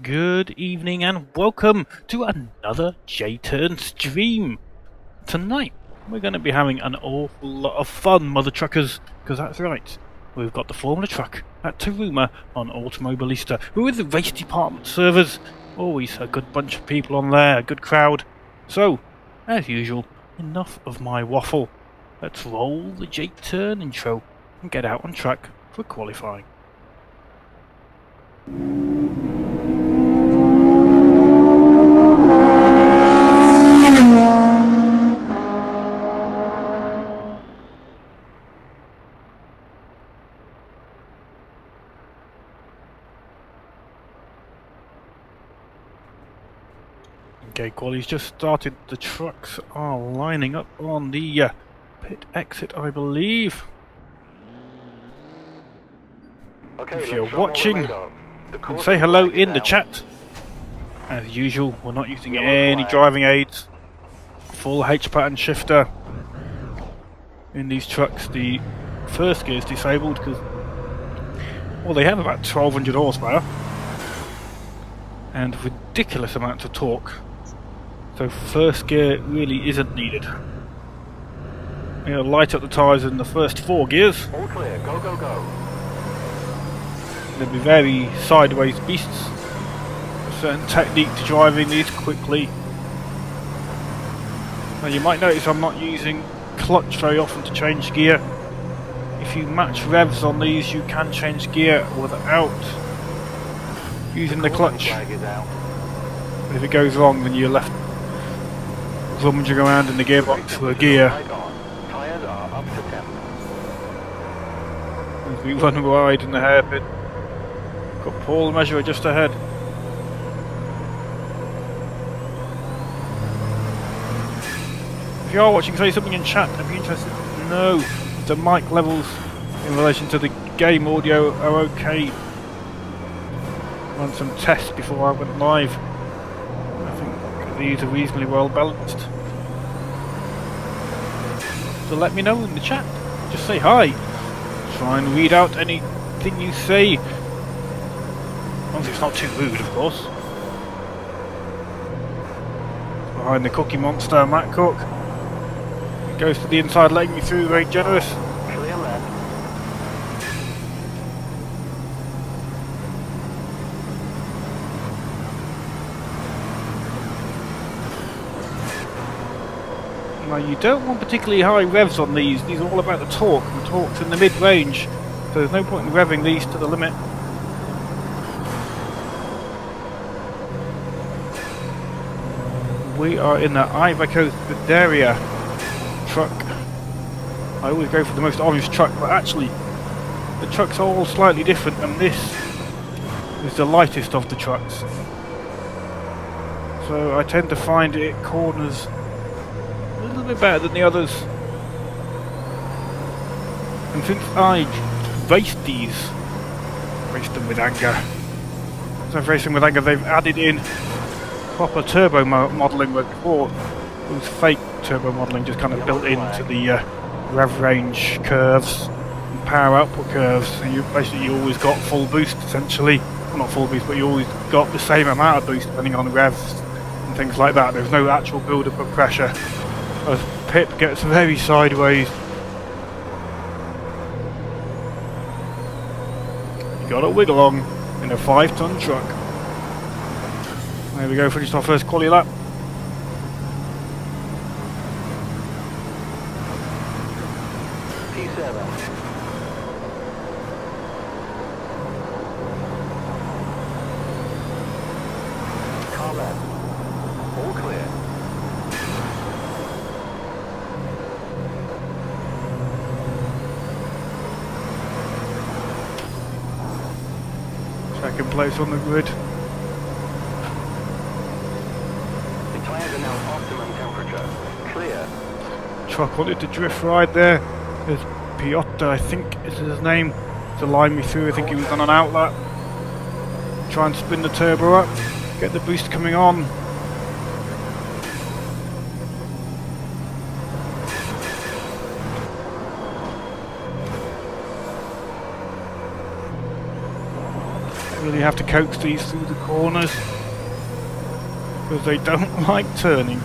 Good evening and welcome to another J-Turn stream. Tonight we're going to be having an awful lot of fun, mother truckers, because that's right, we've got the Formula truck at Taruma on Automobilista. We're with the Race Department servers, always a good bunch of people on there, a good crowd. So, as usual, enough of my waffle. Let's roll the J-Turn intro and get out on track for qualifying. Okay, quality's just started. The trucks are lining up on the pit exit, I believe. Okay, if you're watching, say hello in the chat. As usual, we're not using any driving aids. Full H-pattern shifter in these trucks. The first gear is disabled because, well, they have about 1200 horsepower and ridiculous amounts of torque. So first gear really isn't needed. Light up the tyres in the first 4 gears. All clear, go, go, go. They'll be very sideways beasts. A certain technique to driving these quickly. Now you might notice I'm not using clutch very often to change gear. If you match revs on these, you can change gear without using the clutch. But if it goes wrong, then you're left rummaging around in the gearbox for a gear. Tires are up to temp. As we run wide in the hairpin. Got Paul the measurer just ahead. If you are watching, say something in chat. I'd be interested to know if the mic levels in relation to the game audio are okay. Run some tests before I went live. These are reasonably well balanced. So let me know in the chat. Just say hi. Try and read out anything you say. As long as it's not too rude, of course. Behind the cookie monster, Matt Cook. He goes to the inside, letting me through, very generous. Clear left. Now you don't want particularly high revs on these. These are all about the torque. The torque's in the mid-range, so there's no point in revving these to the limit. We are in the Ivory Coast Bavaria truck. I always go for the most orange truck, but actually the trucks are all slightly different, and this is the lightest of the trucks. So I tend to find it corners a little bit better than the others. And since I raced them with anger. So I've raced them with anger, they've added in proper turbo modelling, where before it was fake turbo modelling, just kind of built into the rev range curves and power output curves. And you always got full boost essentially. Well, not full boost, but you always got the same amount of boost depending on revs and things like that. There's no actual build-up of pressure. As Pip gets very sideways. You gotta wiggle on in a 5-ton truck. There we go, finished our first quali lap. P7. Car left. All clear. Second place on the grid. The tires are now optimum temperature. Clear. Truck wanted to drift ride there. There's Piotr, I think is his name, to line me through. I think he was on an outlet. Try and spin the turbo up, get the boost coming on. Really have to coax these through the corners because they don't like turning.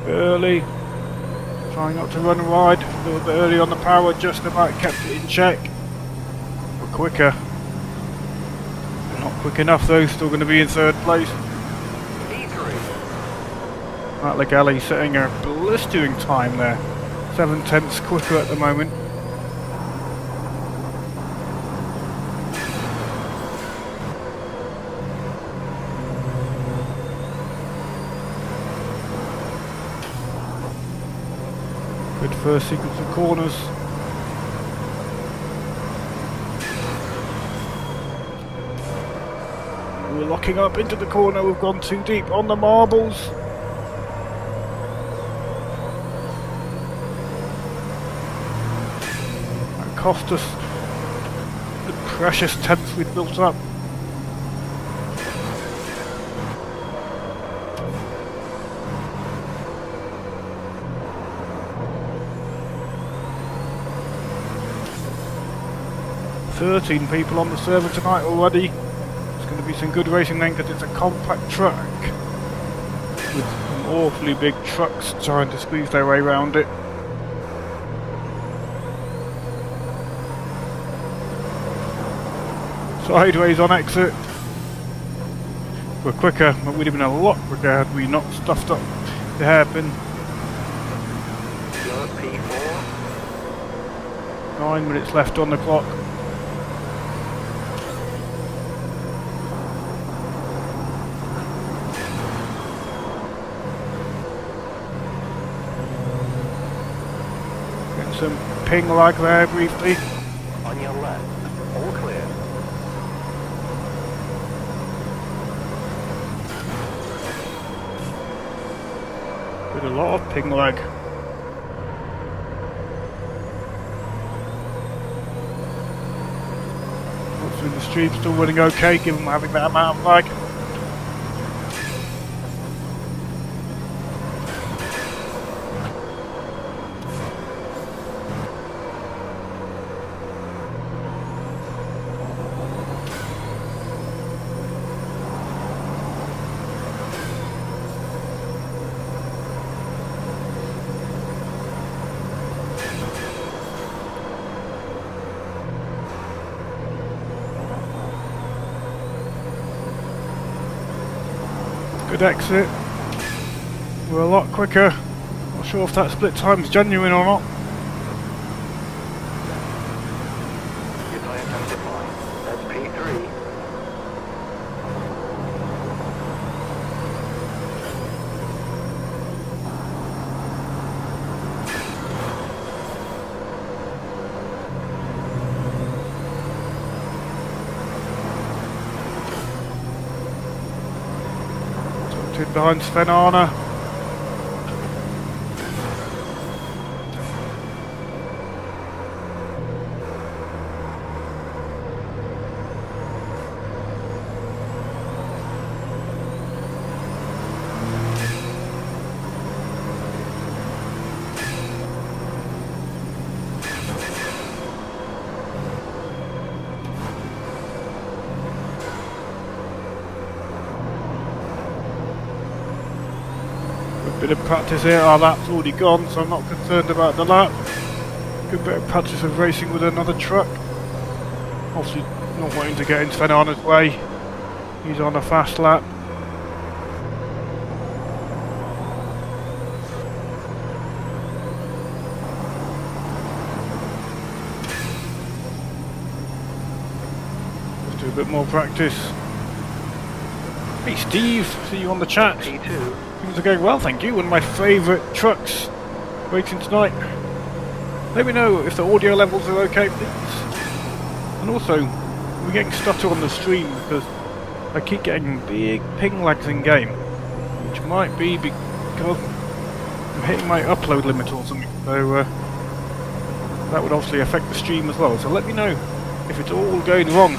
Early, trying not to run wide, a little bit early on the power, just about kept it in check. But quicker. Not quick enough though, still going to be in third place. Matt Legale setting a blistering time there. 7/10 quicker at the moment. Good first sequence of corners. We're locking up into the corner, we've gone too deep on the marbles. That cost us the precious tenths we'd built up. "13 people on the server tonight already. It's going to be some good racing then because it's a compact track with some awfully big trucks trying to squeeze their way around it. Sideways on exit. We're quicker, but we'd have been a lot quicker had we not stuffed up the hairpin. 9 minutes left on the clock. Some ping lag there briefly. On your left, all clear. With a lot of ping lag. Hopefully the stream's still running okay given having that amount of lag. Good exit. We're a lot quicker. Not sure if that split time's genuine or not. Your tire time's fine. That's P3. Behind Sven Arne. Bit of practice here. Our lap's already gone, so I'm not concerned about the lap. Good bit of practice of racing with another truck. Obviously not wanting to get in Sven Arne's way. He's on a fast lap. Let's do a bit more practice. Hey Steve, see you on the chat. P2. Things are going well, thank you. One of my favourite trucks racing tonight. Let me know if the audio levels are okay, please. And also, we're getting stutter on the stream because I keep getting big ping lags in game, which might be because I'm hitting my upload limit or something. So that would obviously affect the stream as well. So let me know if it's all going wrong.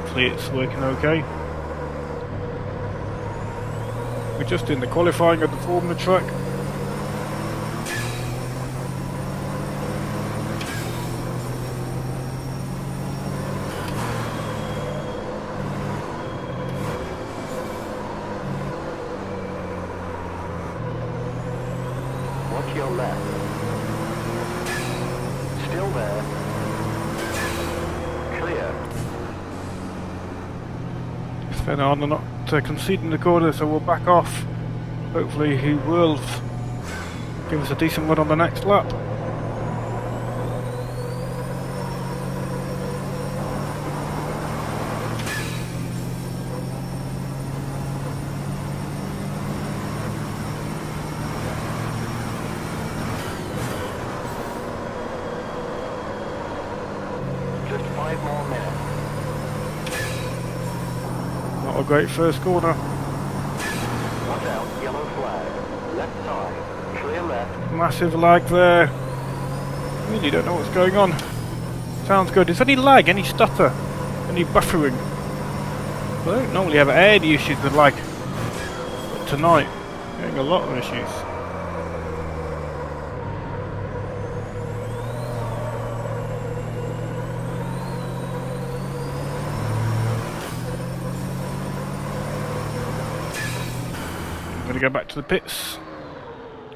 Hopefully it's working okay. We're just in the qualifying of the Formula truck. Watch your left. Still there. Clear. Fernand are not conceding the corner, so we'll back off. Hopefully he will give us a decent run on the next lap. Just 5 more minutes. Not a great first corner. Watch out, yellow flag. Left side. Clear left. Massive lag there. Really don't know what's going on. Sounds good. Is there any lag, any stutter, any buffering? I don't normally have any issues with lag. But tonight, getting a lot of issues. I'm going to go back to the pits.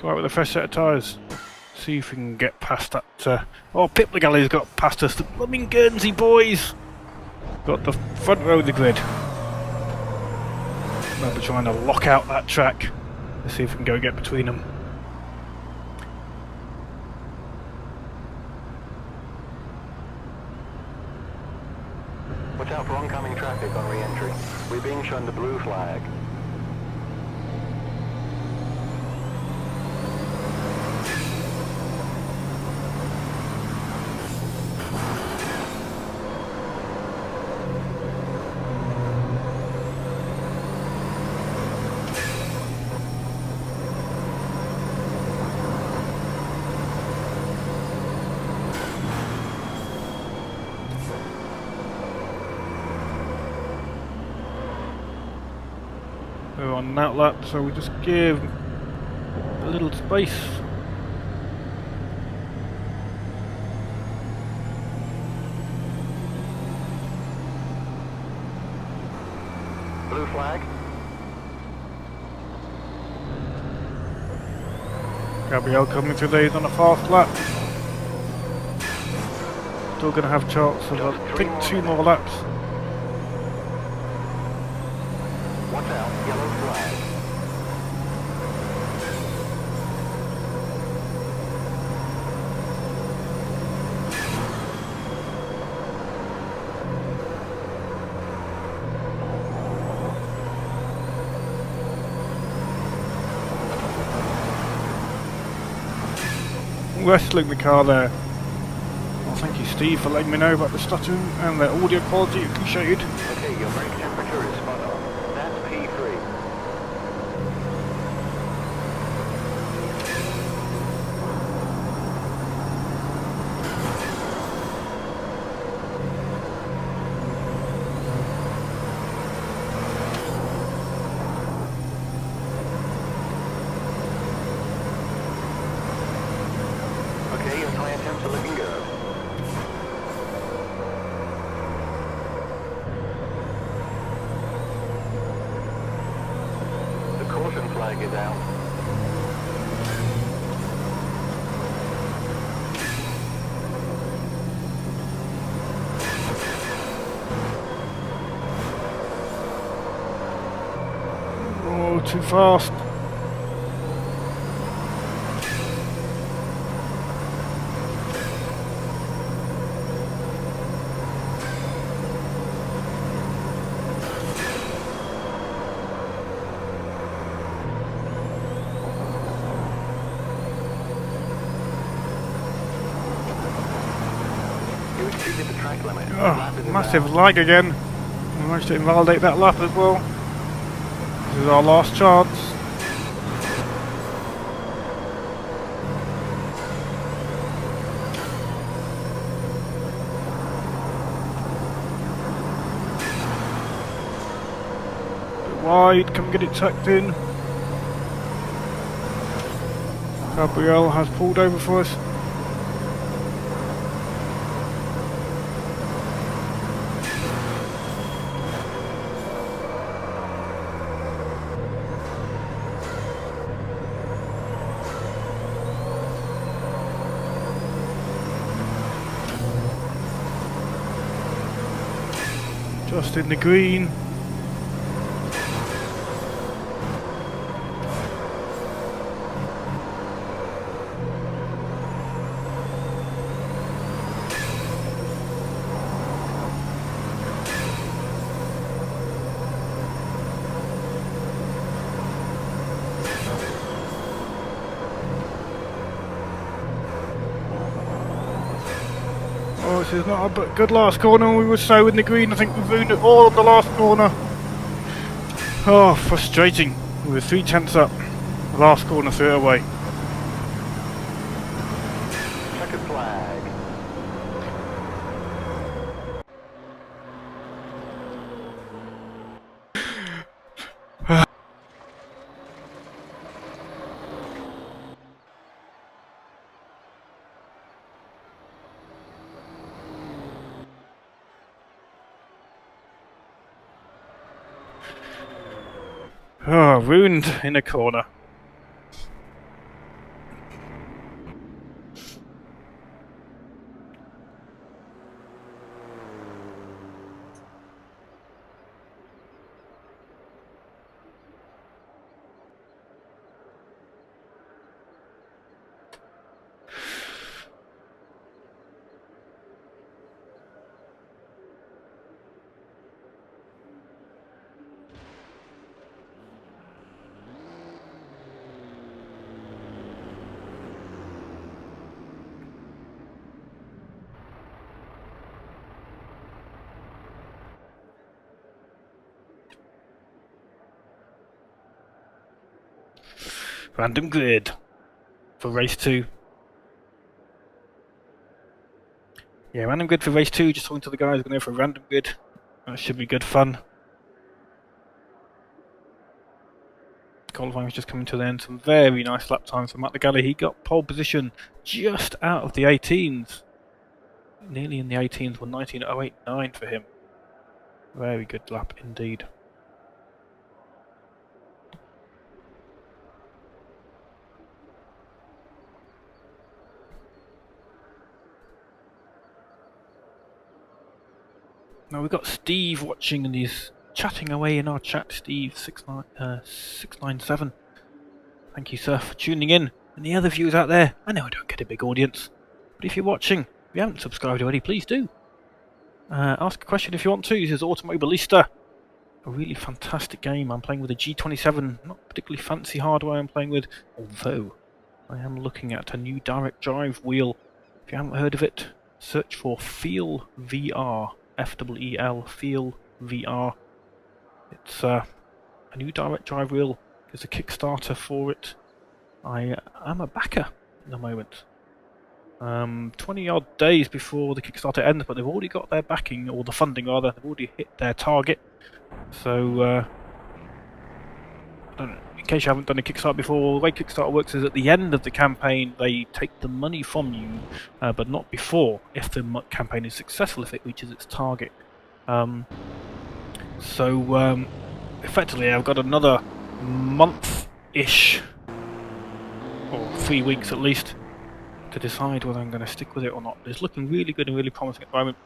Go out with a fresh set of tyres. See if we can get past that. Oh, Pip Legalley's got past us. The blooming Guernsey boys! Got the front row of the grid. We'll be trying to lock out that track. Let's see if we can go get between them. Watch out for oncoming traffic on re-entry. We're being shown the blue flag. We're on that lap, so we just give a little space. Blue flag. Gabrielle coming through these on a fast lap. Still going to have chance of, I think, 2 more laps. Watch out, yellow flag. Wrestling the car there. Well, thank you, Steve, for letting me know about the stuttering and the audio quality. Appreciated. Okay, your brake temperature is spot on. That's P3. Okay, your tyre temps are looking good. The caution flag is out. Oh, too fast. You exceeded the track limit. The Oh, lap is massive invalid. lag again. We managed to invalidate that lap as well. This is our last chance. wide, come get it tucked in. Gabrielle has pulled over for us. Just in the green. Oh, this is not a good last corner. We were so in the green. I think we've ruined it all on the last corner. Oh, frustrating. We were 3/10 up. The last corner threw it away. Checkered flag. Oh, ruined in a corner. Random grid for race 2. Yeah, random grid for race 2. Just talking to the guys, going to go for a random grid. That should be good fun. Qualifying was just coming to the end. Some very nice lap times for Matt Legally. He got pole position just out of the 18s. Nearly in the 18s, 1:19.089 for him. Very good lap indeed. Now we've got Steve watching and he's chatting away in our chat. Steve 697. Thank you, sir, for tuning in. And the other viewers out there, I know I don't get a big audience, but if you're watching, if you haven't subscribed already, please do. Ask a question if you want to. This is Automobilista. A really fantastic game. I'm playing with a G27, not particularly fancy hardware I'm playing with, although I am looking at a new direct drive wheel. If you haven't heard of it, search for Feel VR. Feel Feel VR. It's a new direct drive wheel. There's a Kickstarter for it. I am a backer at the moment. 20 odd days before the Kickstarter ends, but they've already got their backing, or the funding rather. They've already hit their target. So I don't know, in case you haven't done a Kickstarter before, the way Kickstarter works is at the end of the campaign they take the money from you, but not before, if the campaign is successful, if it reaches its target. Effectively I've got another month-ish, or 3 weeks at least, to decide whether I'm going to stick with it or not. It's looking really good and really promising at the moment.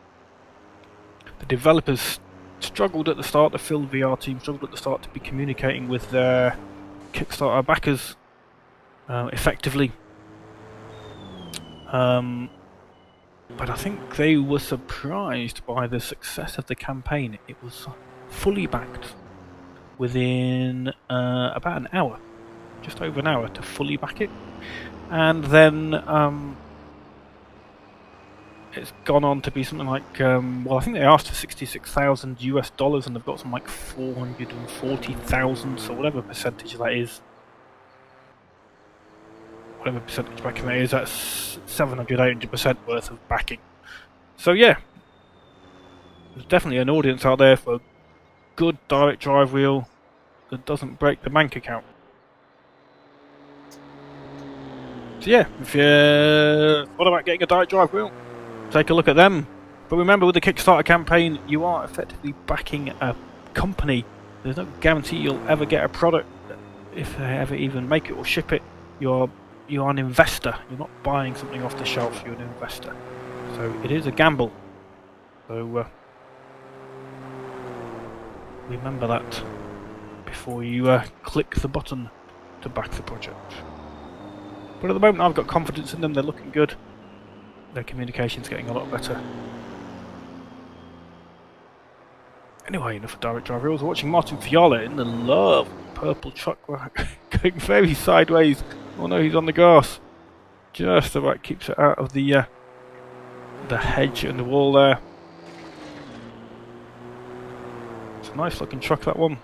The developers struggled at the start, the Phil VR team struggled at the start to be communicating with their Kickstarter backers effectively. But I think they were surprised by the success of the campaign. It was fully backed within about an hour, just over an hour to fully back it. And then it's gone on to be something like, well, I think they asked for $66,000 US, and they've got some like 440,000, so whatever percentage that is, whatever percentage backing that is, that's 700-800% worth of backing. So yeah, there's definitely an audience out there for a good direct drive wheel that doesn't break the bank account. So yeah, if you thought about getting a direct drive wheel, take a look at them. But remember, with the Kickstarter campaign, you are effectively backing a company. There's no guarantee you'll ever get a product if they ever even make it or ship it. You're an investor. You're not buying something off the shelf. You're an investor. So it is a gamble. So remember that before you click the button to back the project. But at the moment, I've got confidence in them. They're looking good. Their communication's getting a lot better. Anyway, enough of direct drive wheels. We're watching Martin Fiala in the lovely purple truck. We're going very sideways. Oh no, he's on the grass. Just about keeps it out of the hedge and the wall there. It's a nice looking truck, that one.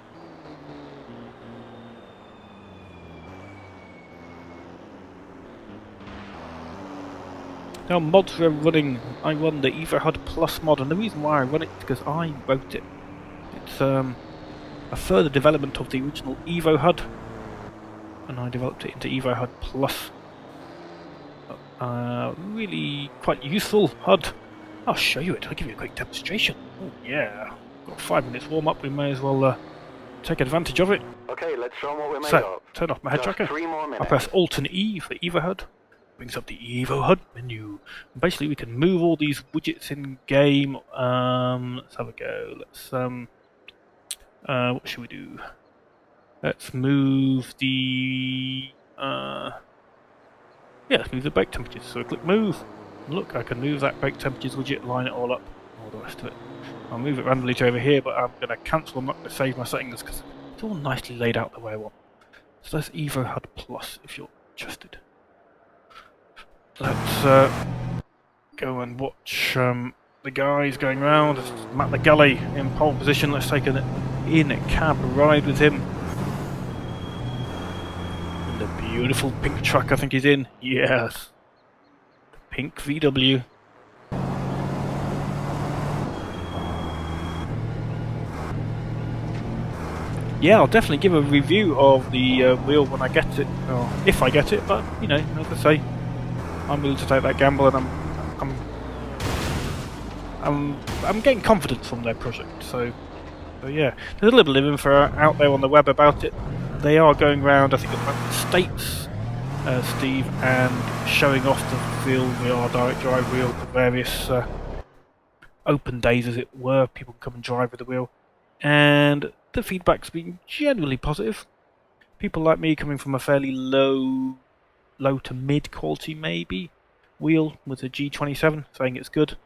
Now, mods we're running. I run the EvoHUD Plus mod, and the reason why I run it is because I wrote it. It's a further development of the original EvoHUD, and I developed it into EvoHUD Plus. Really quite useful HUD. I'll show you it. I'll give you a quick demonstration. Oh yeah, got 5 minutes warm up. We may as well take advantage of it. Okay, let's show them what we're made So, of. turn off my head Just tracker. 3 more I'll minutes. press Alt and E for EvoHUD. Brings up the EvoHUD menu. And basically, we can move all these widgets in game. Let's have a go. Let's what should we do? Let's move the yeah, let's move the brake temperatures. So I click move. And look, I can move that brake temperatures widget, line it all up, all the rest of it. I'll move it randomly to over here, but I'm going to cancel. I'm not going to save my settings because it's all nicely laid out the way I want. So that's EvoHUD Plus if you're interested. Let's go and watch the guys going round. Matt the Gully in pole position. Let's take an in-cab ride with him. And the beautiful pink truck I think he's in. Yes. The pink VW. Yeah, I'll definitely give a review of the wheel when I get it, or if I get it, but, you know, as I say, I'm willing to take that gamble, and I'm getting confidence from their project. So yeah, there's a little bit of info out there on the web about it. They are going around, I think, at the States, Steve, and showing off the wheel, VR direct drive wheel, the various open days, as it were. People can come and drive with the wheel, and the feedback's been generally positive. People like me, coming from a fairly low to mid quality maybe wheel with a G27, saying it's good.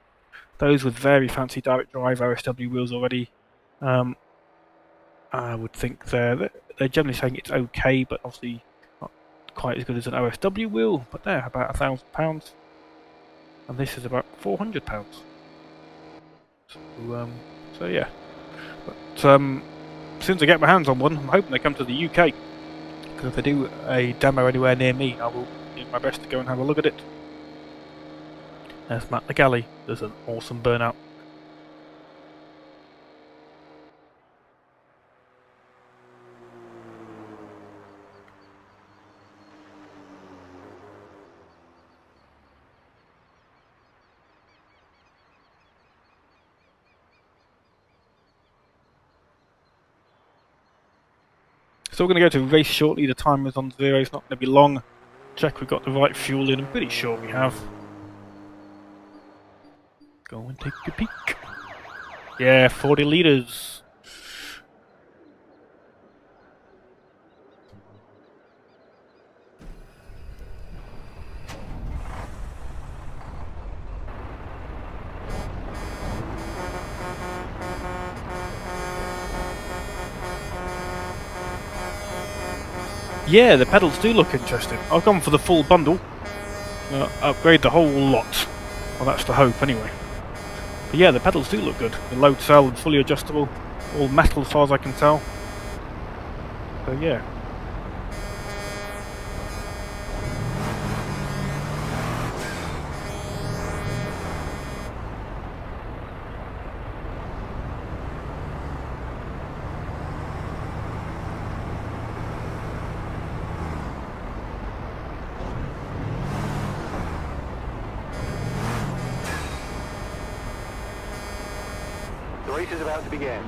Those with very fancy direct drive RSW wheels already, I would think they're generally saying it's okay, but obviously not quite as good as an OSW wheel, but they're about £1,000, and this is about £400. So yeah, but as soon as I get my hands on one, I'm hoping they come to the UK. Because if they do a demo anywhere near me, I will do my best to go and have a look at it. There's Matt the Galley. There's an awesome burnout. So we're going to go to race shortly. The timer's on 0. It's not going to be long. Check we've got the right fuel in. I'm pretty sure we have. Go and take a peek. Yeah, 40 litres. Yeah, the pedals do look interesting. I've gone for the full bundle. Upgrade the whole lot. Well, that's the hope anyway. But yeah, the pedals do look good. The load cell and fully adjustable. All metal as far as I can tell. So yeah. race is about to begin.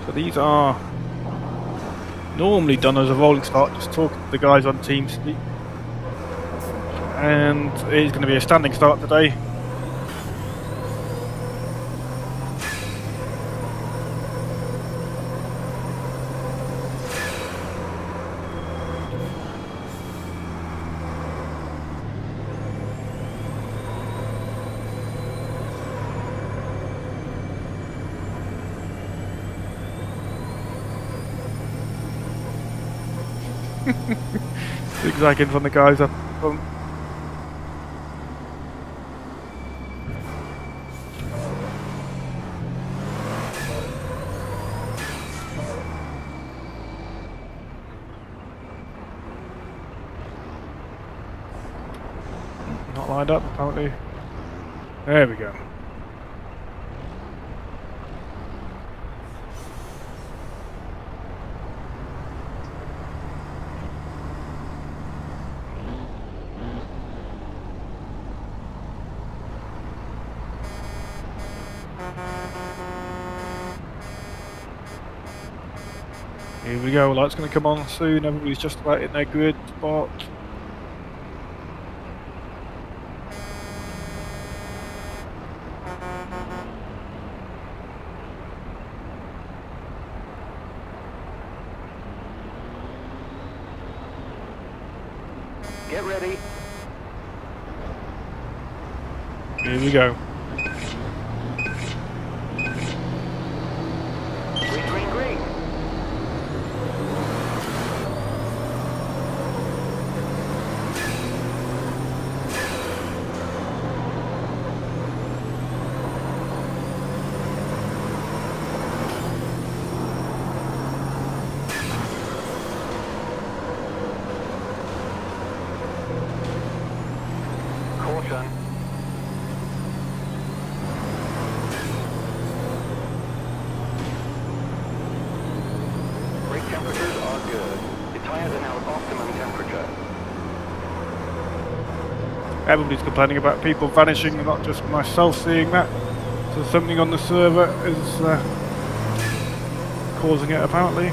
So these are normally done as a rolling start, just talking to the guys on TeamSpeak. And it is going to be a standing start today. Zigzagging from the guys up front. Not lined up apparently. There we go. Here we go, light's going to come on soon, everybody's just about in their grid spot. Get ready. Here we go. Green, green, green. Caution. Brake temperatures are good. The tires are now at optimum temperature. Everybody's complaining about people vanishing, not just myself seeing that. So something on the server is causing it apparently.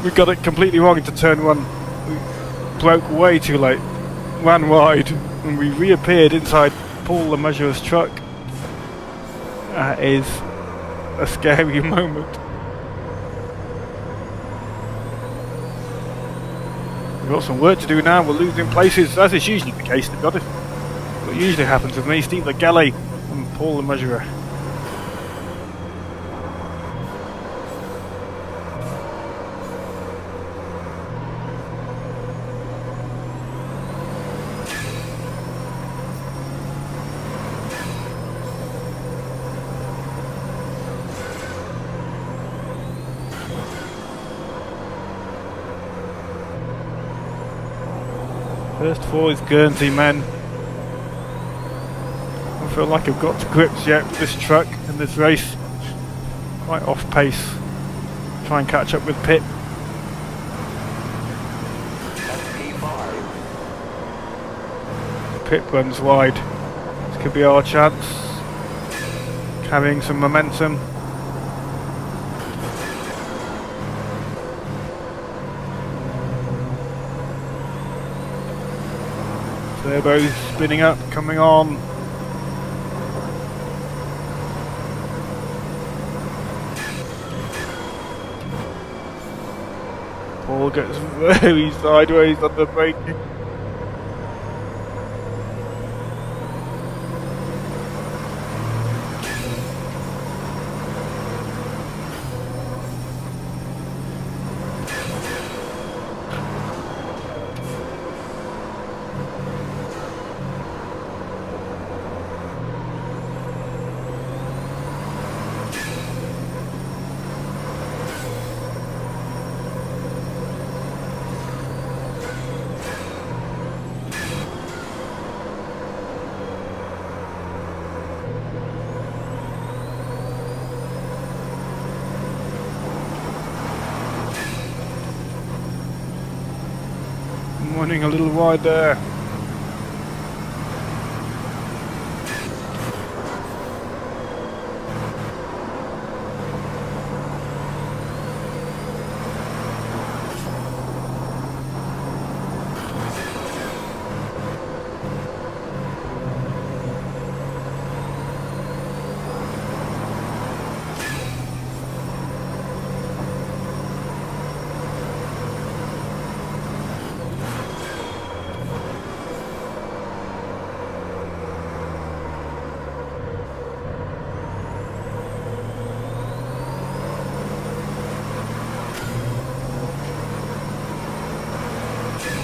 We got it completely wrong into turn one. We broke way too late, ran wide, and we reappeared inside Paul the Measurer's truck. That is a scary moment. We've got some work to do now, we're losing places, as is usually the case, to be honest. What usually happens with me, Steve the Galley and Paul the Measurer. First four is Guernsey men. I don't feel like I've got to grips yet with this truck and this race. Quite off pace. Try and catch up with Pip. Pip runs wide. This could be our chance. Carrying some momentum. Turbo's spinning up, coming on. Paul gets very sideways on the braking. Running a little wide there.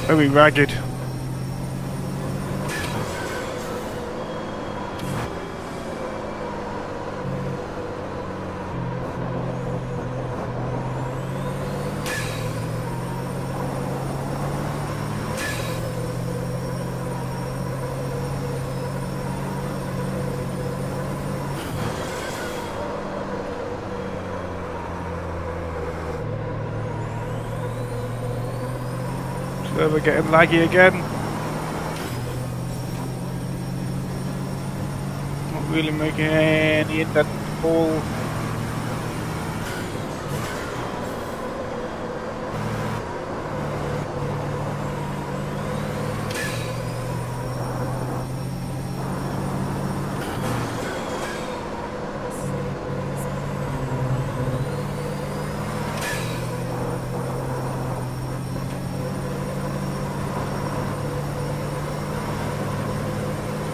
Very ragged. We're getting laggy again. Not really making any indent at all.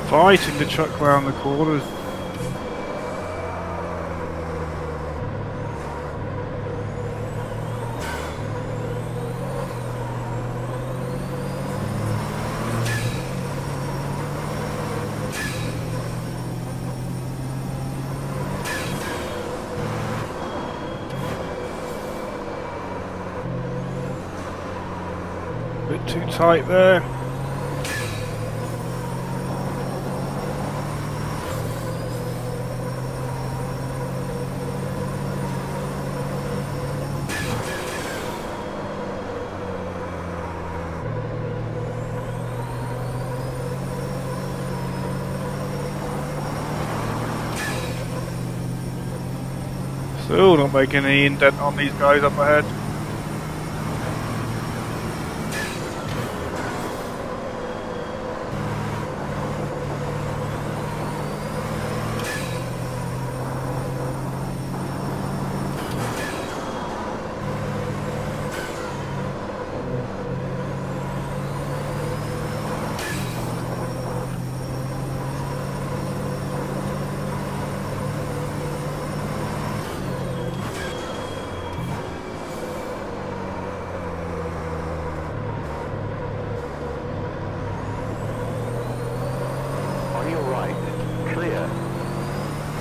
Fighting the truck round the corners. Bit too tight there. Still not making any indent on these guys up ahead.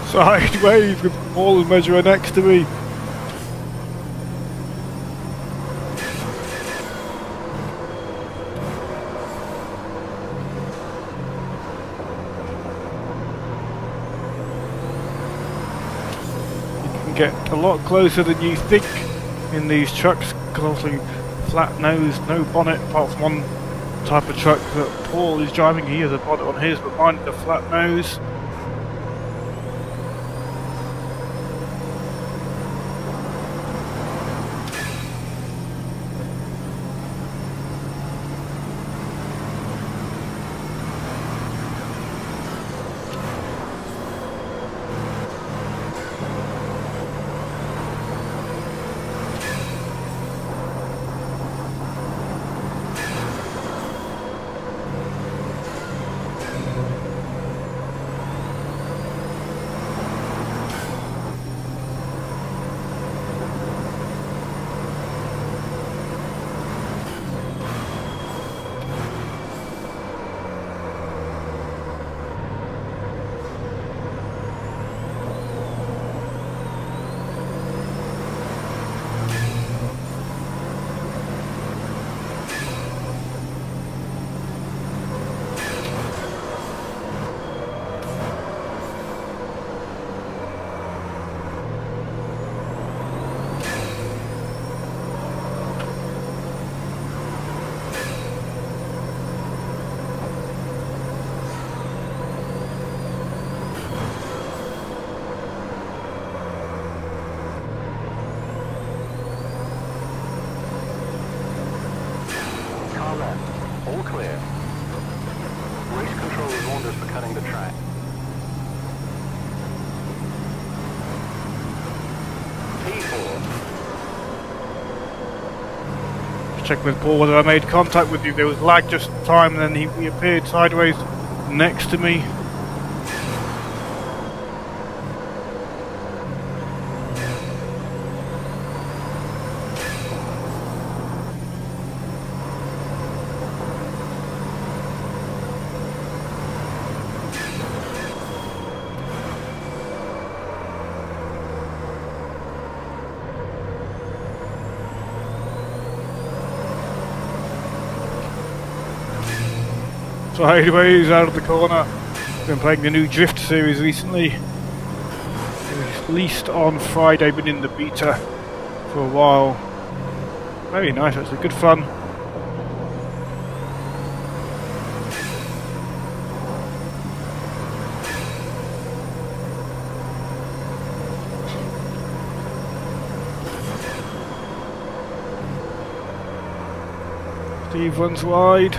Sideways with Paul and measurer next to me. get a lot closer than you think in these trucks, because obviously flat nose, no bonnet, apart from one type of truck that Paul is driving. He has a bonnet on his, but mine is a flat nose. All clear. Race control has warned us for cutting the track. P4. Check with Paul whether I made contact with you. There was lag just in time, and then he appeared sideways next to me. So anyways, out of the corner, been playing the new Drift series recently. It was released on Friday, been in the beta for a while. Very nice, actually, good fun. Steve runs wide.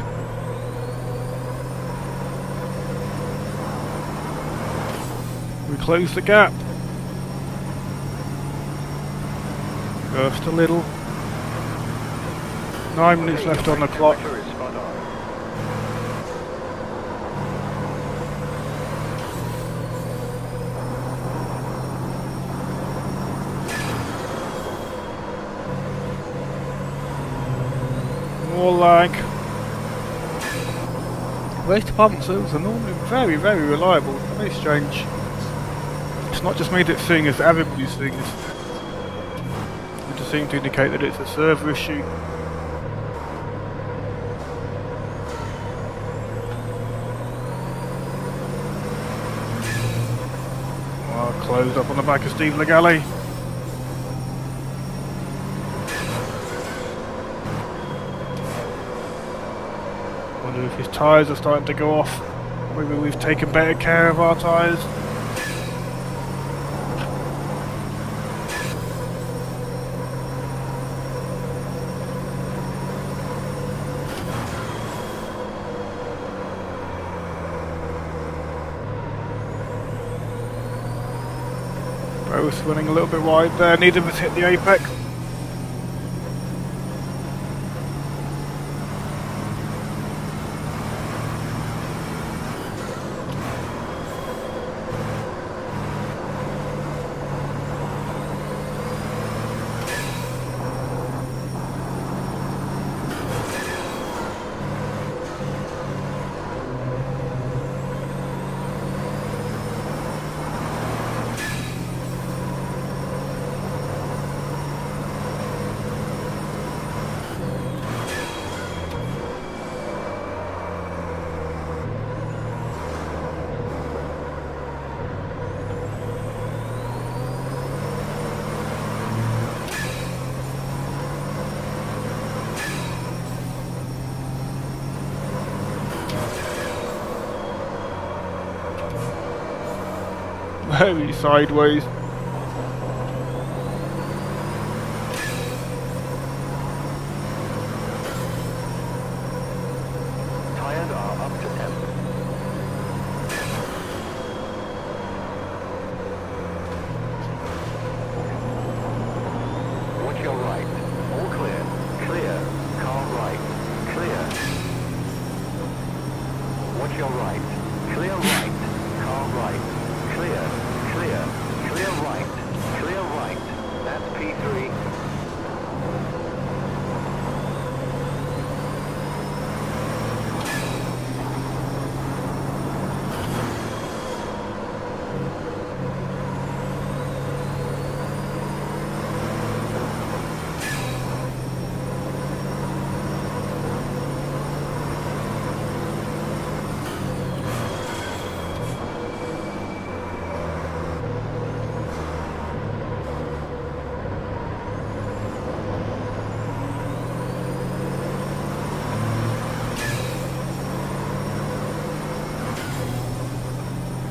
We close the gap. Just a little. 9 minutes left on the clock. More lag. Race department servers are normally very, very reliable. Very strange. It's not just me that's seeing this, everybody's seeing this. It just seems to indicate that it's a server issue. Oh, closed up on the back of Steve Legale. Wonder if his tyres are starting to go off. Maybe we've taken better care of our tyres. Both running a little bit wide there, neither of us hit the apex. very sideways. Tires are up to temp. Watch your right. All clear. Clear. Car right. Clear. Watch your right. Clear right. Car right. Clear. Clear. Clear right. Clear right. That's P3.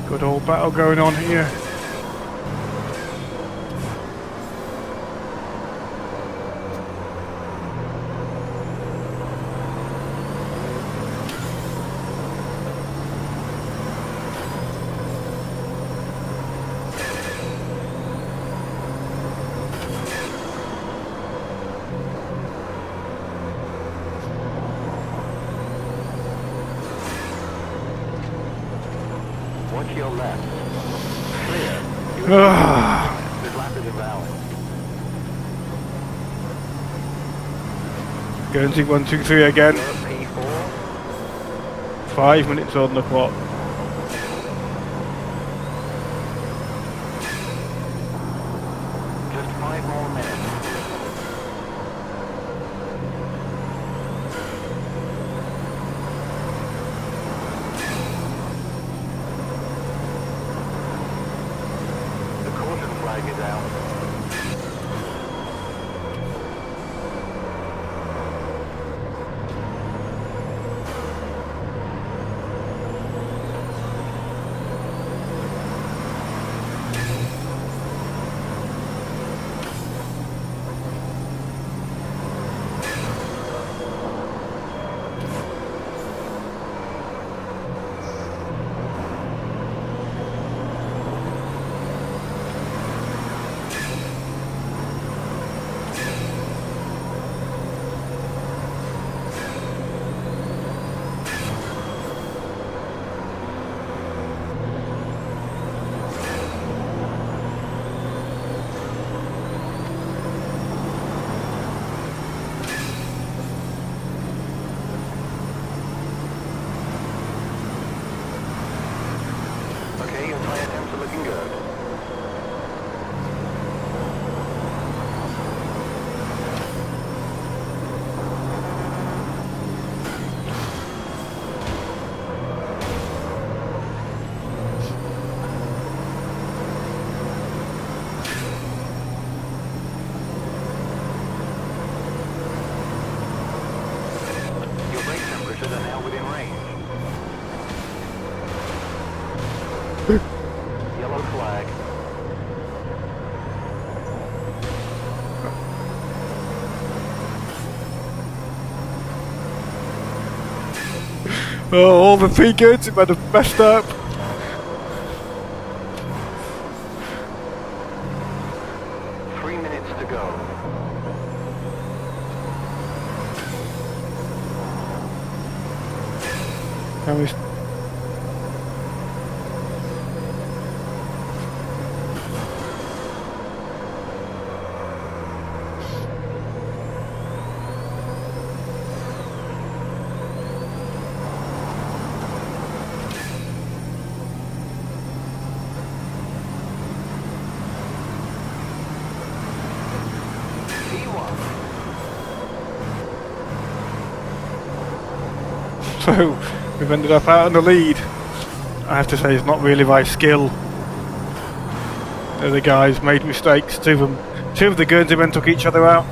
Good old battle going on here. Watch your left. Clear. This lap is invalid. Guernsey 1, 2, 3 again. P4. 5 minutes on the clock. Just 5 more minutes. The caution flag is out. Okay, your tire temps are looking good. Your brake temperatures are now within range. Yellow flag. Oh, all the 3 goods might have messed up. Three minutes to go. How is P1. So, we've ended up out in the lead. I have to say, it's not really by skill. The other guys made mistakes. Two of the Guernsey men took each other out,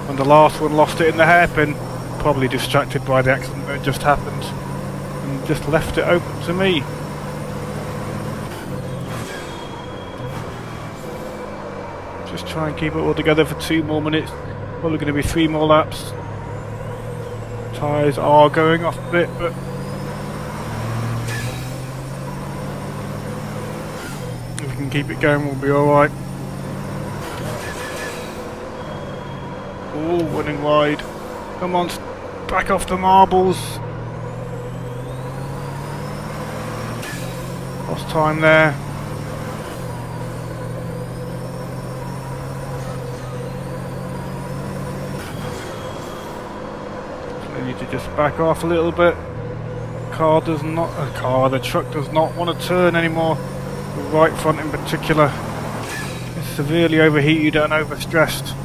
and the last one lost it in the hairpin, probably distracted by the accident that had just happened, and just left it open to me. Just try and keep it all together for 2 more minutes. Probably going to be 3 more laps. Tyres are going off a bit, but if we can keep it going, we'll be alright. Oh, running wide. Come on, back off the marbles. Lost time there. So need to just back off a little bit. The truck does not want to turn anymore. The right front in particular is severely overheated and overstressed.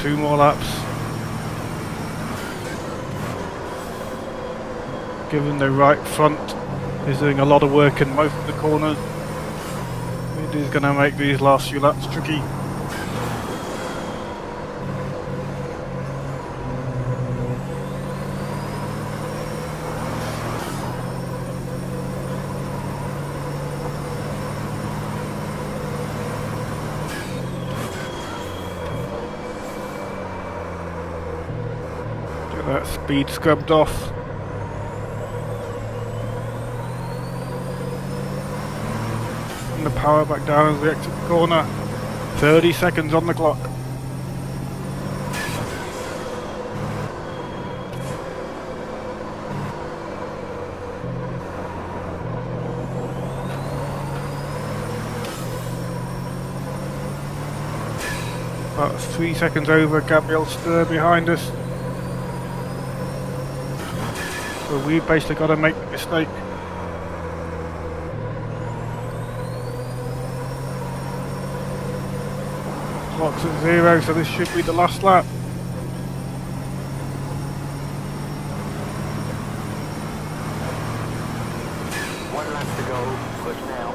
2 more laps. Given the right front is doing a lot of work in most of the corners, it is going to make these last few laps tricky. Get that speed scrubbed off. The power back down as we exit the corner. 30 seconds on the clock. About 3 seconds over Gabriel Stir behind us. So we've basically got to make the mistake. Clock's at 0, so this should be the last lap. One lap to go. Push now.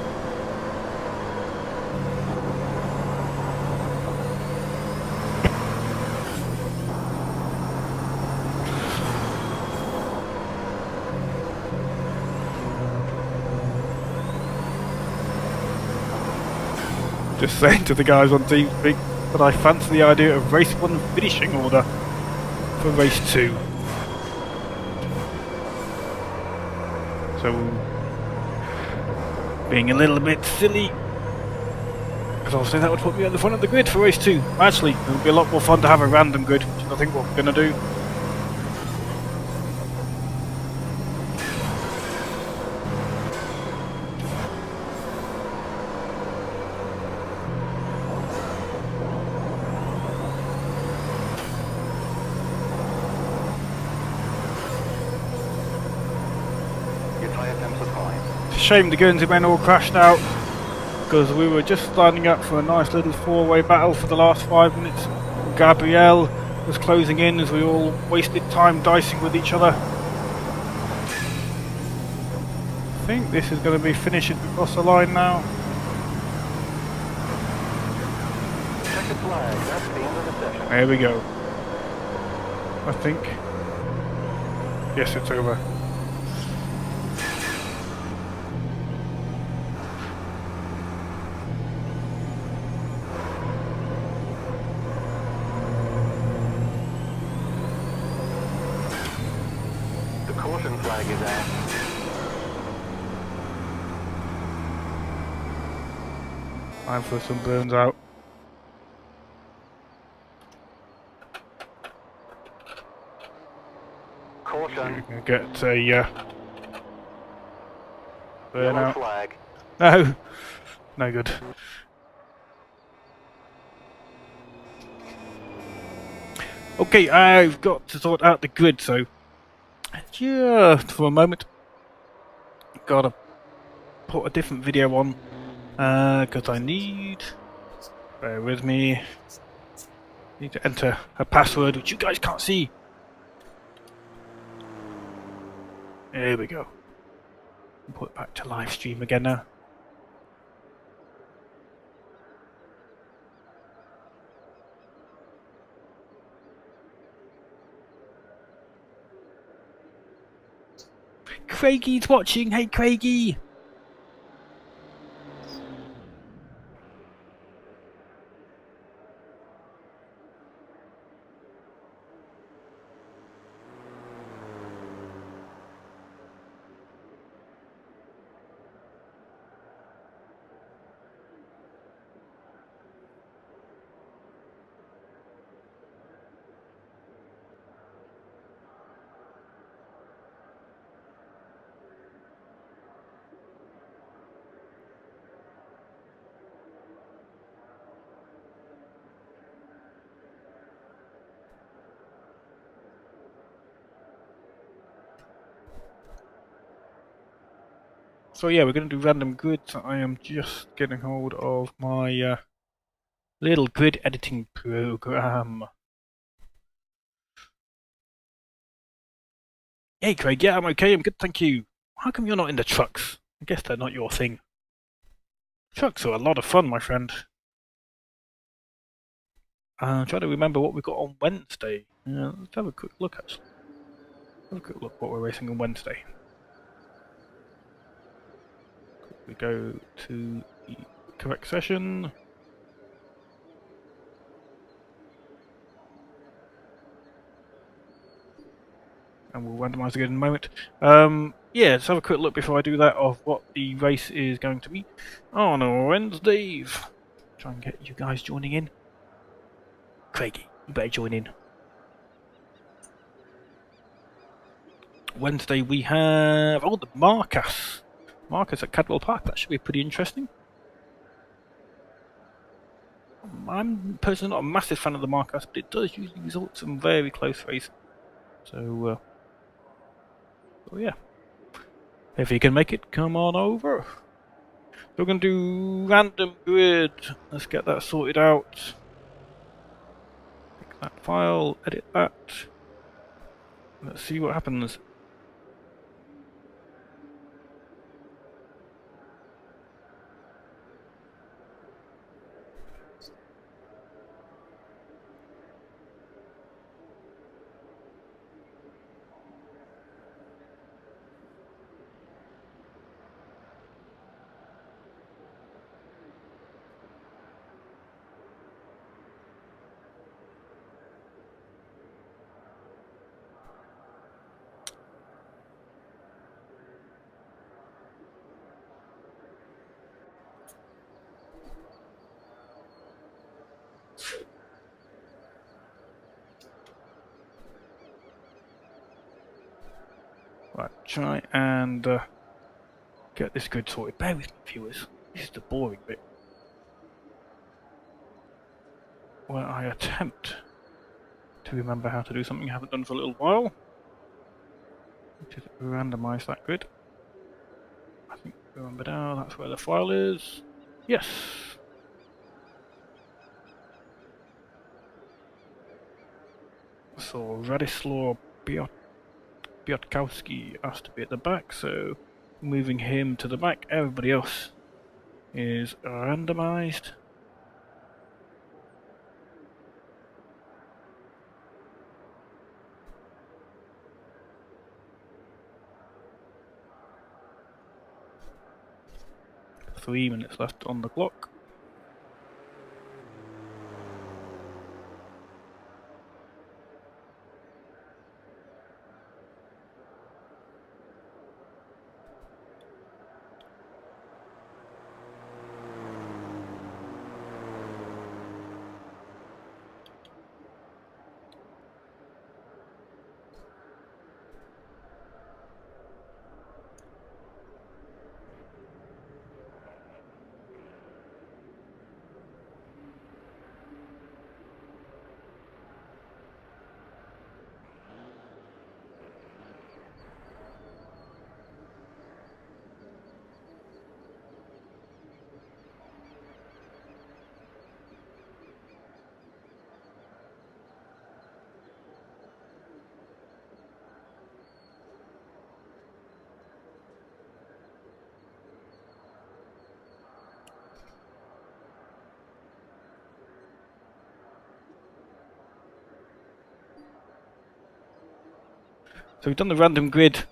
Just saying to the guys on TeamSpeak that I fancy the idea of race 1 finishing order for race 2. So, being a little bit silly, because obviously that would put me at the front of the grid for race 2. Actually, it would be a lot more fun to have a random grid, which is I think what we're going to do. Shame the Guernsey men all crashed out, because we were just lining up for a nice little 4-way battle for the last 5 minutes. Gabrielle was closing in as we all wasted time dicing with each other. I think this is going to be finishing across the line now. Check the flag. That's the end of the session. There we go. I think. Yes, it's over. Caution flag is out. Time for some burns out. Caution. We can get a burn Yellow out. flag. No, no good. Okay, I've got to sort out the grid, so just for a moment, gotta put a different video on, because I need, bear with me, need to enter a password which you guys can't see. There we go. Put it back to live stream again now. Craigie's watching. Hey, Craigie. So yeah, we're going to do random grids. I am just getting hold of my little grid editing program. Hey Craig, yeah, I'm okay, I'm good, thank you. How come you're not in the trucks? I guess they're not your thing. Trucks are a lot of fun, my friend. I'm trying to remember what we got on Wednesday. Let's have a quick look, actually. Have a quick look what we're racing on Wednesday. We go to the correct session. And we'll randomise again in a moment. Yeah, let's have a quick look before I do that of what the race is going to be on Wednesday. Try and get you guys joining in. Craigie, you better join in. Wednesday we have the Marcus. Marcus at Cadwell Park. That should be pretty interesting. I'm personally not a massive fan of the Marcus, but it does usually result in very close racing. So yeah. If you can make it, come on over. We're going to do random grid. Let's get that sorted out. Pick that file, edit that. Let's see what happens. Right, try and get this grid sorted. Bear with me, viewers. This is the boring bit. Where I attempt to remember how to do something I haven't done for a little while. Which is randomise that grid. I think remember now, that's where the file is. Yes! So Radislaw Biotkowski has to be at the back, so moving him to the back, everybody else is randomised. Three minutes left on the clock. So we've done the random grid.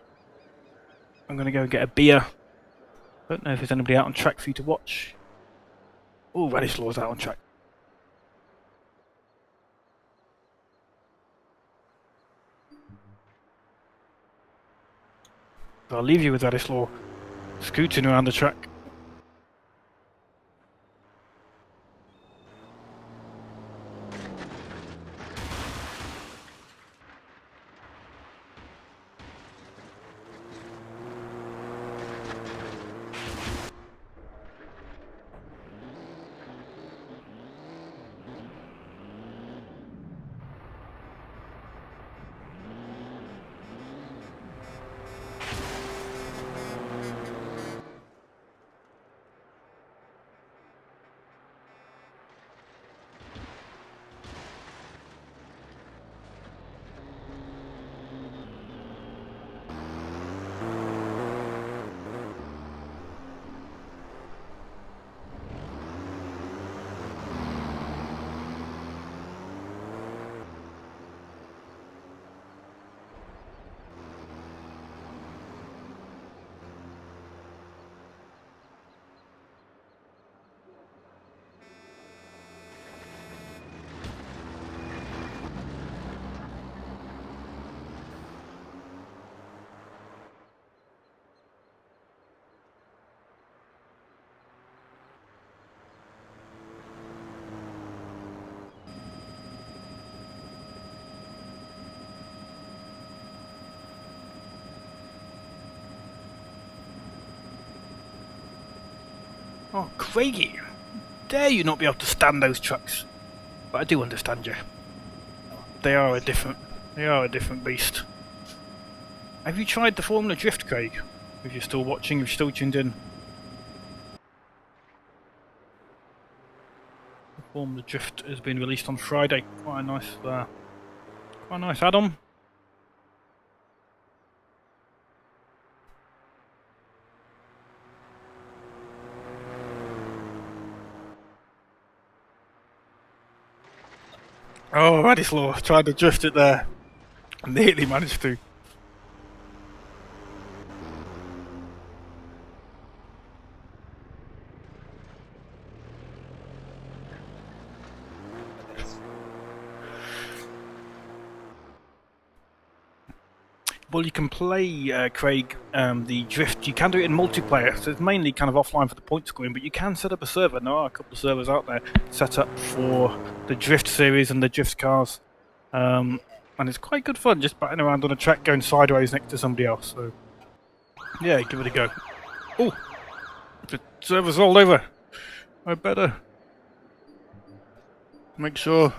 I'm going to go and get a beer. Don't know if there's anybody out on track for you to watch. Oh, Radislaw's out on track. So I'll leave you with Radislaw scooting around the track. Oh, Craigie! Dare you not be able to stand those trucks? But I do understand you. They are a different beast. Have you tried the Formula Drift, Craig? If you're still watching, if you're still tuned in. The Formula Drift has been released on Friday. Quite a nice add-on. Oh, Radislaw tried to drift it there. Nearly managed to. Well, you can play, Craig, the drift. You can do it in multiplayer, so it's mainly kind of offline for the point scoring, but you can set up a server. And there are a couple of servers out there set up for the drift series and the drift cars. And it's quite good fun just batting around on a track going sideways next to somebody else. So, yeah, give it a go. Oh, the server's all over. I better make sure.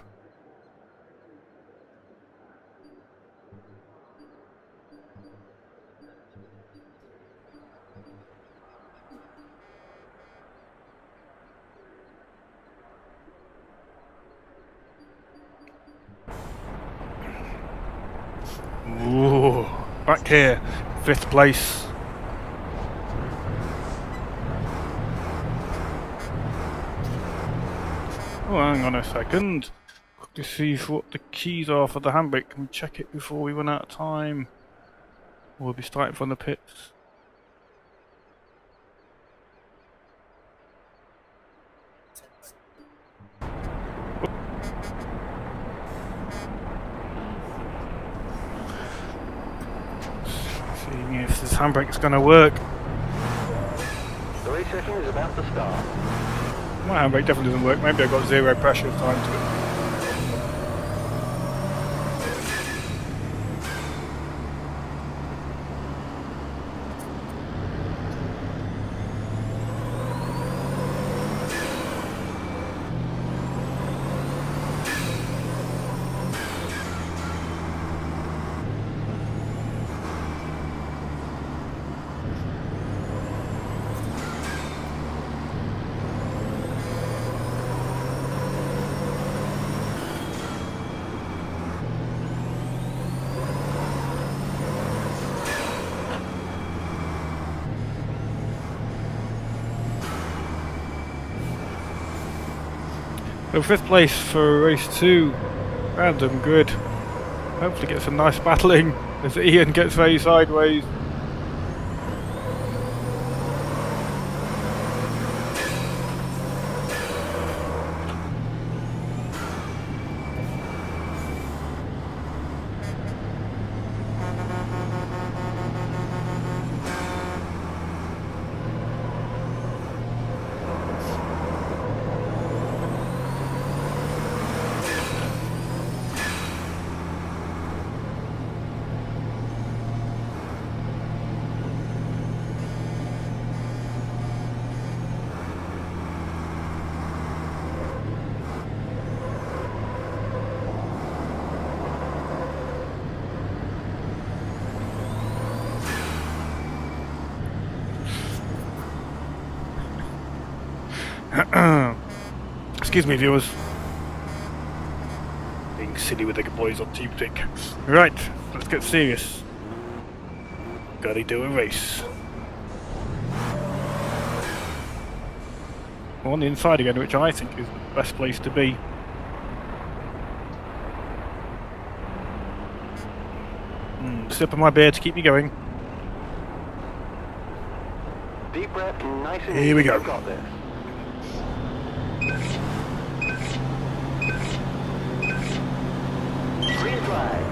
Ooh, back here, 5th place. Oh, hang on a second. Quickly see what the keys are for the handbrake. Can we check it before we run out of time? We'll be starting from the pits. Seeing if this handbrake is going to work. The race session is about to start. My handbrake definitely doesn't work. Maybe I got zero pressure time to it. So 5th place for race 2, random grid. Hopefully get some nice battling as Ian gets very sideways. Excuse me, viewers. Being silly with the boys on Team Pick. Right, let's get serious. Gotta do a race. On the inside again, which I think is the best place to be. Sip of my beer to keep me going. Deep breath, nice and Here we easy. go. You've got this. Green flag.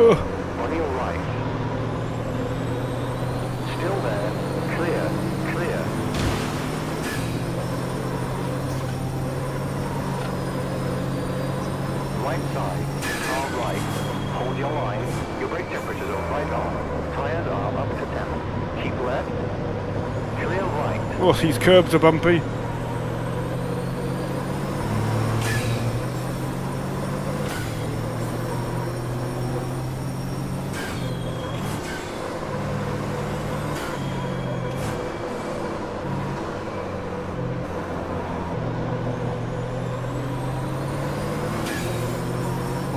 On your right. Still there. right side, car right, hold your line, your brake temperatures are right on, tires are up to temp, keep left, clear right. Oh, these curbs are bumpy.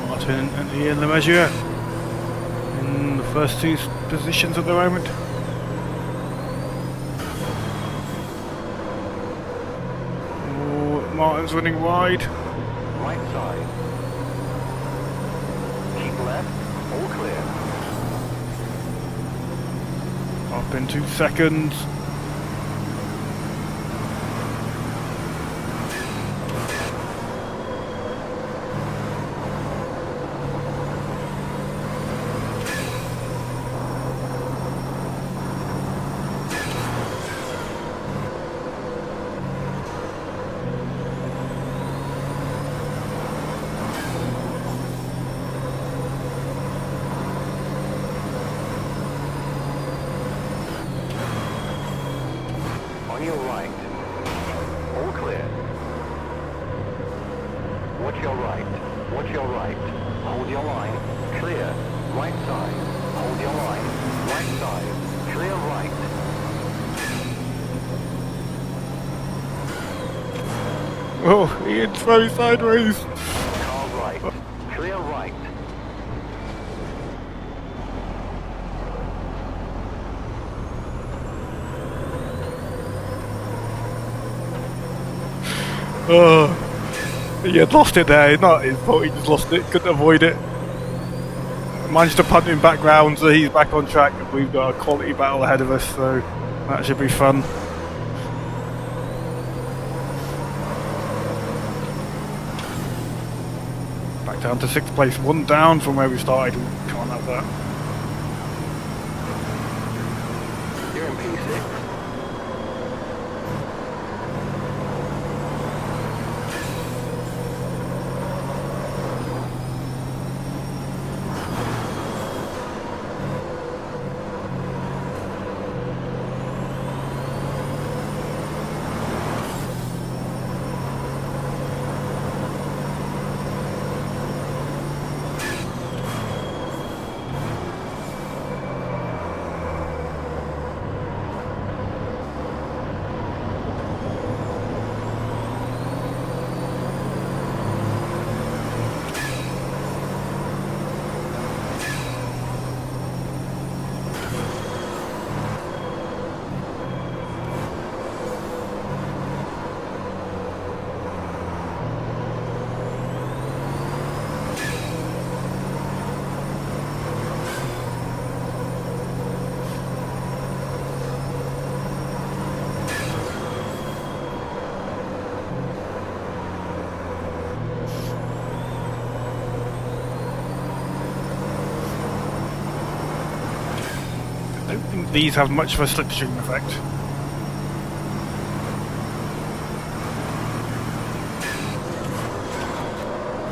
Martin and Ian Lemessurier in the first two positions at the moment. Martin's running wide. Right side. Keep left. All clear. Up in 2 seconds. On your right. All clear. Watch your right. Watch your right. Hold your line. Clear. Right side. Hold your line. Right side. Clear right. Oh, Ian's very sideways. Car right. Clear right. Oh, he had lost it there. Not his fault, he just lost it. Couldn't avoid it. Managed to punt him back round, so he's back on track. We've got a quality battle ahead of us, so that should be fun. Back down to 6th place, 1 down from where we started. We can't have that. You're in P6. I don't think these have much of a slipstream effect.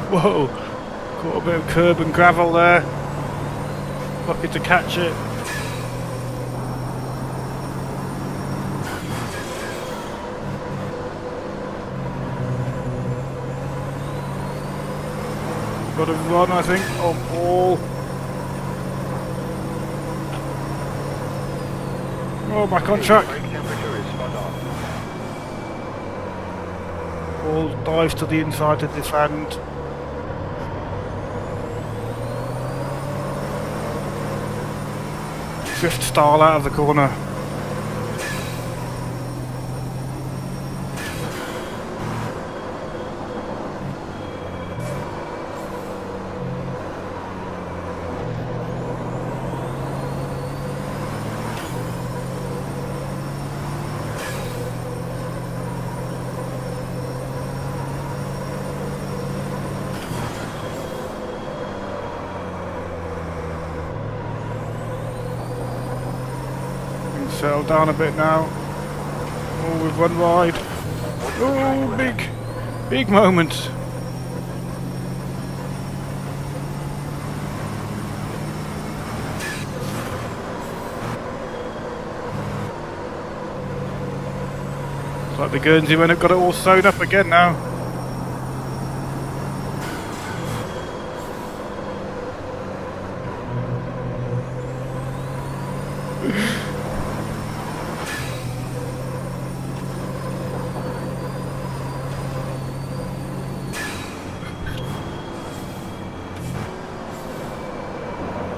Whoa! Caught a bit of curb and gravel there. Lucky to catch it. Got to run, I think. Oh, Paul. Oh, back on track. Brake temperature is spot on. Paul dives to the inside to defend. Drift style out of the corner. Settle down a bit now. Oh, we've run wide. Oh, big moment. like the Guernsey men have got it all sewn up again now.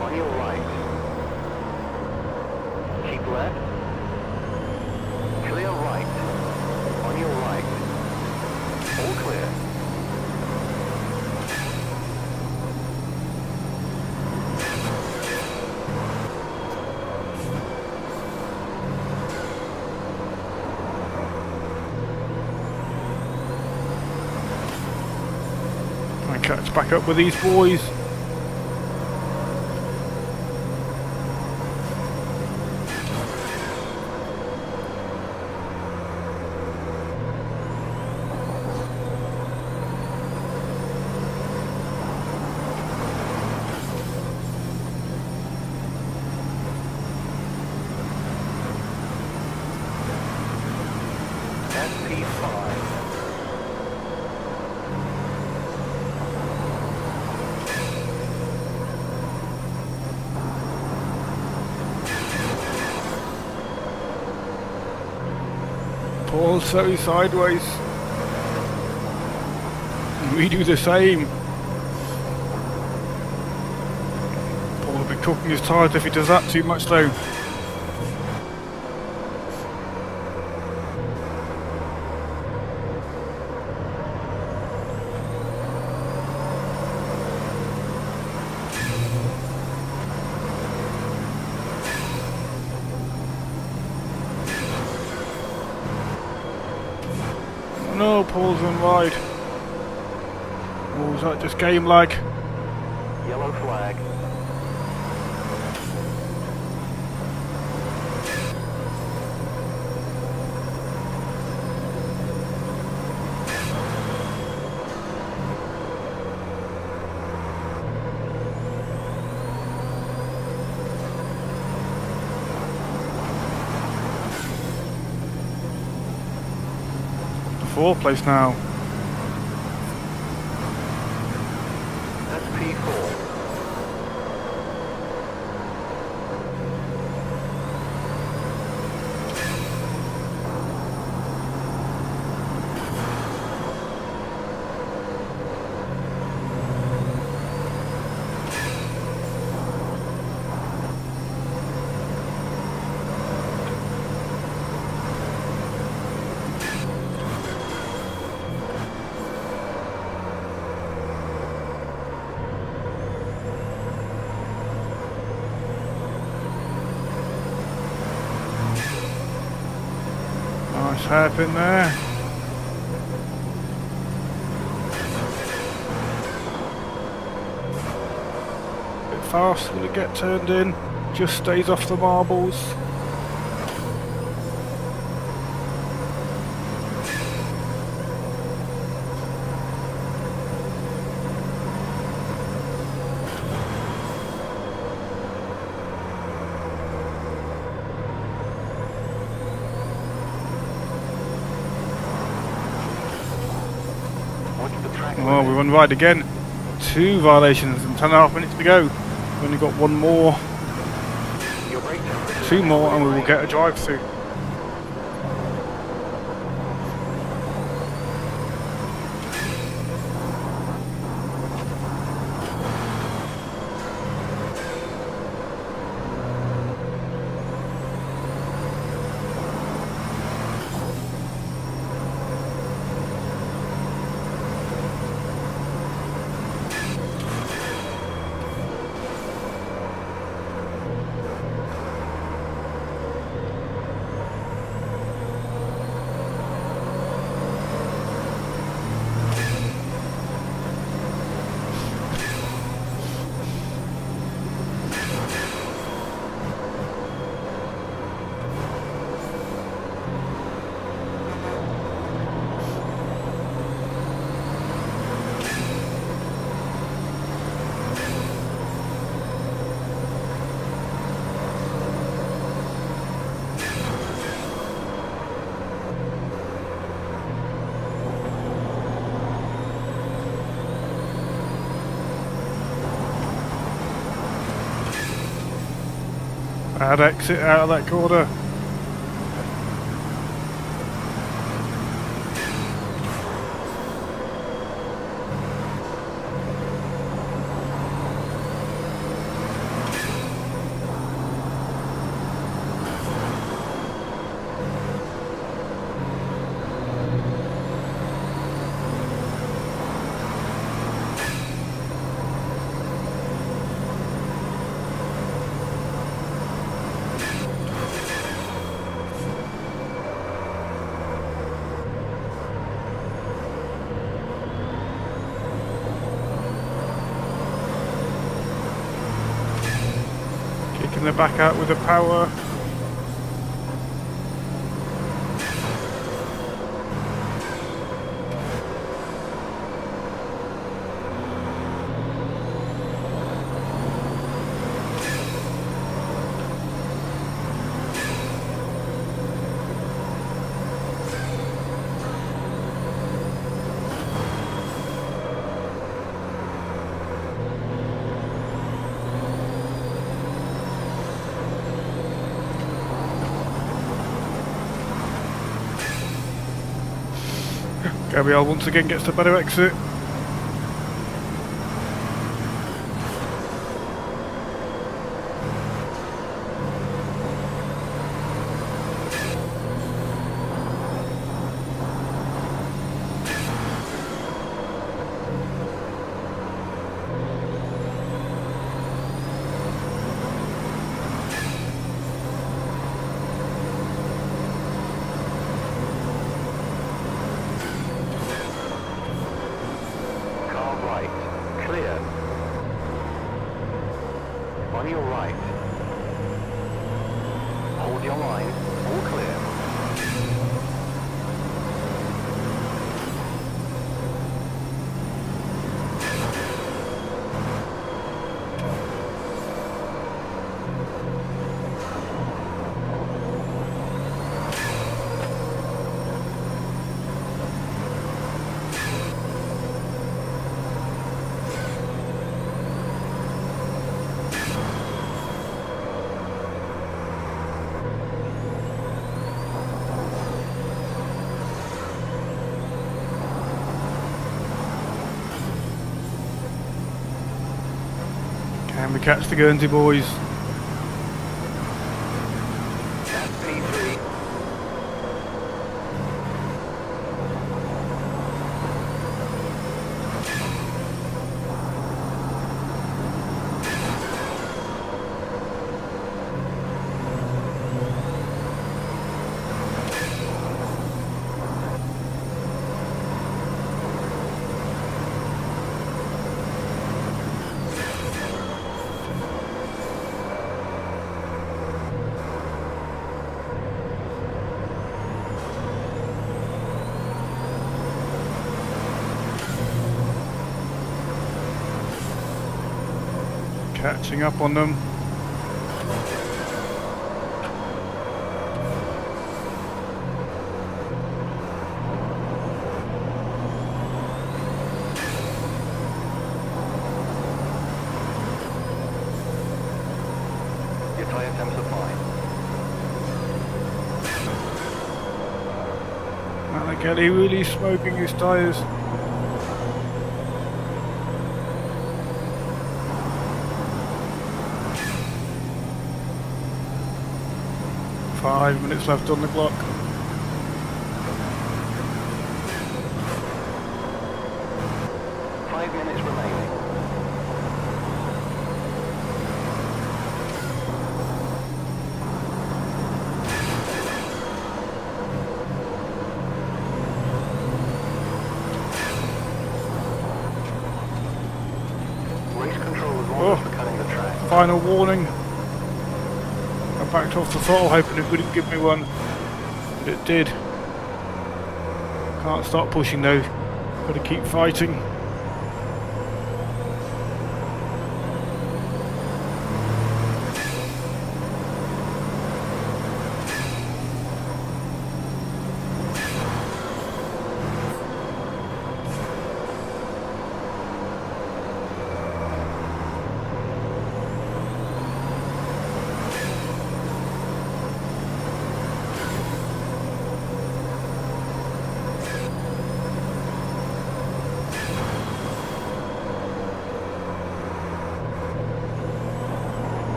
On your right. Keep left. Clear right. On your right. All clear. And catch back up with these boys. That's P5. Paul's very sideways. We do the same. Paul will be cooking his tyres if he does that too much though. No, Paul's on wide. Or was that just game lag? Yellow flag. Fourth place now. That's P4. Nice hairpin there. Bit fast, will it get turned in? Just stays off the marbles. What's the track Oh, we limit? run wide again. 2 violations and 10.5 minutes to go. We've only got 1 more, Your brake temperature. 2 more, and we will get a drive-through. Bad exit out of that corner. Kicking the back out with the power. Gabriel once again gets the better exit. On your right. Hold your line. All clear. Can we catch the Guernsey boys? That's P3. Catching up on them. Your tyre temps are fine. And again, he really smoking his tyres. Five minutes left on the clock. Five minutes remaining. Race control is warned for cutting the track. Final warning. I backed off the throttle hoping it wouldn't give me one, but it did. Can't stop pushing though, gotta keep fighting.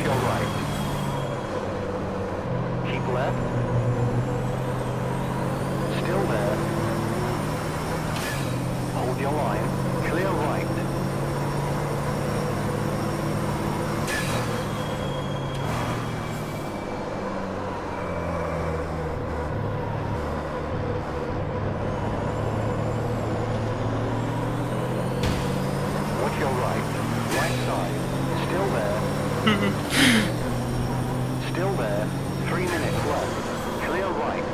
your right. Keep left. Still there. Hold your line. Clear right. Watch your right. Right side. Still there. Still there. 3 minutes left. Clear right.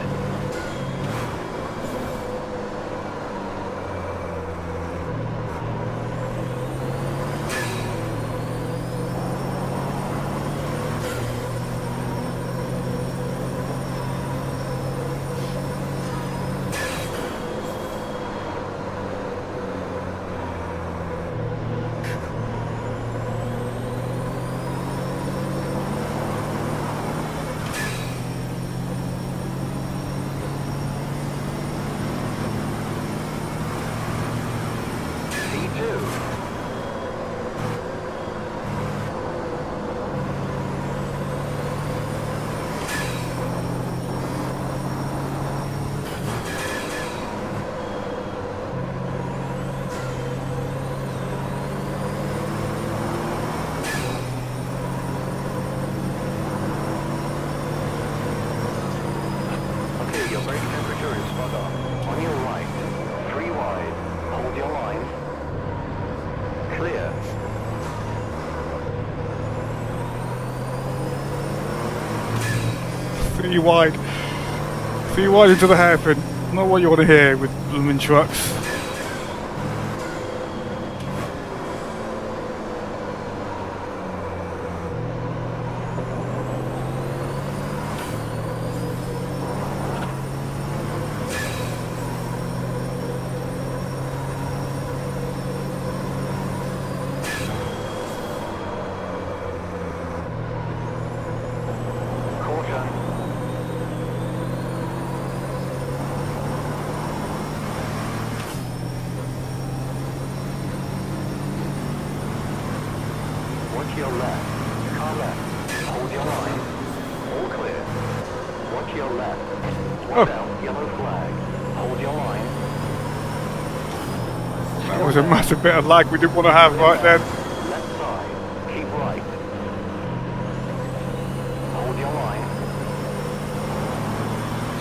Your brake temperature is spot on. On your right. 3 wide. Hold your line. Clear. Three wide. 3 wide into the hairpin. Not what you want to hear with blooming trucks. Watch your left. Car left. Hold your line. All clear. Watch your left. Watch out. Yellow flag. Hold your line. That was a massive bit of lag we didn't want to have right then. Left side. Keep right. Hold your line.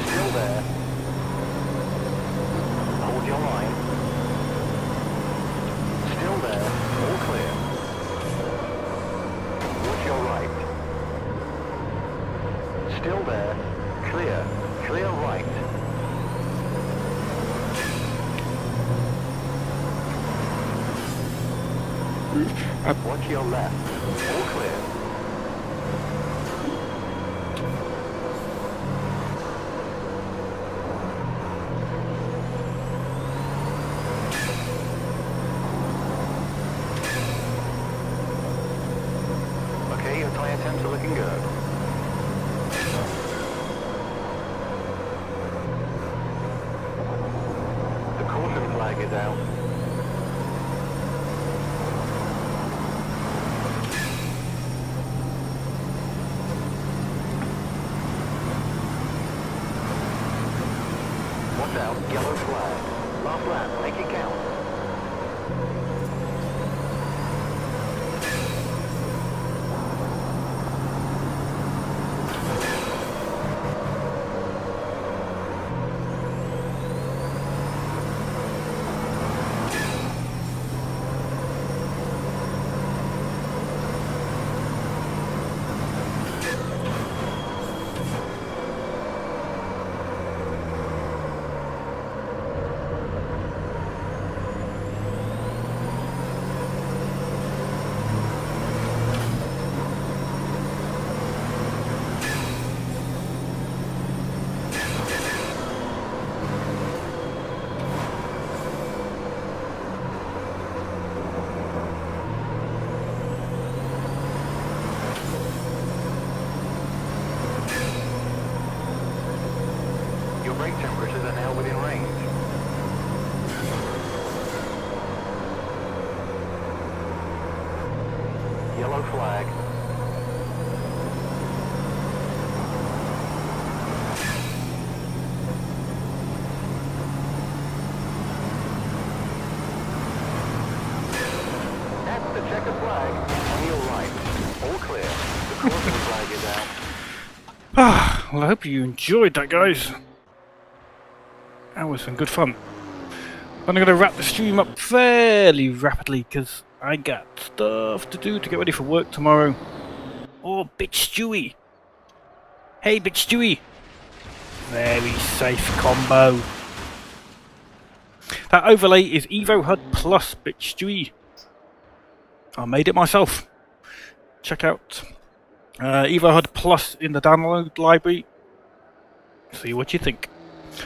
Still there. Hold your line. Still there. All clear. Watch your right. Still there. Clear. Clear right. Watch your left. All clear. Okay, your tyre temps are looking good. The caution flag is out. Watch out, yellow flag. Last lap, make it count. Your brake temperatures are now within range. Yellow flag. Well, I hope you enjoyed that, guys. That was some good fun. I'm going to wrap the stream up fairly rapidly because I got stuff to do to get ready for work tomorrow. Oh, Bitch Stewie. Hey, Bitch Stewie. Very safe combo. That overlay is Evo HUD Plus, Bitch Stewie. I made it myself. Check out Evo HUD Plus in the download library. See what you think.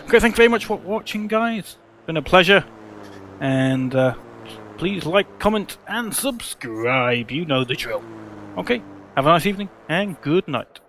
Okay, thank you very much for watching, guys. It's been a pleasure. And please like, comment, and subscribe. You know the drill. Okay, have a nice evening, and good night.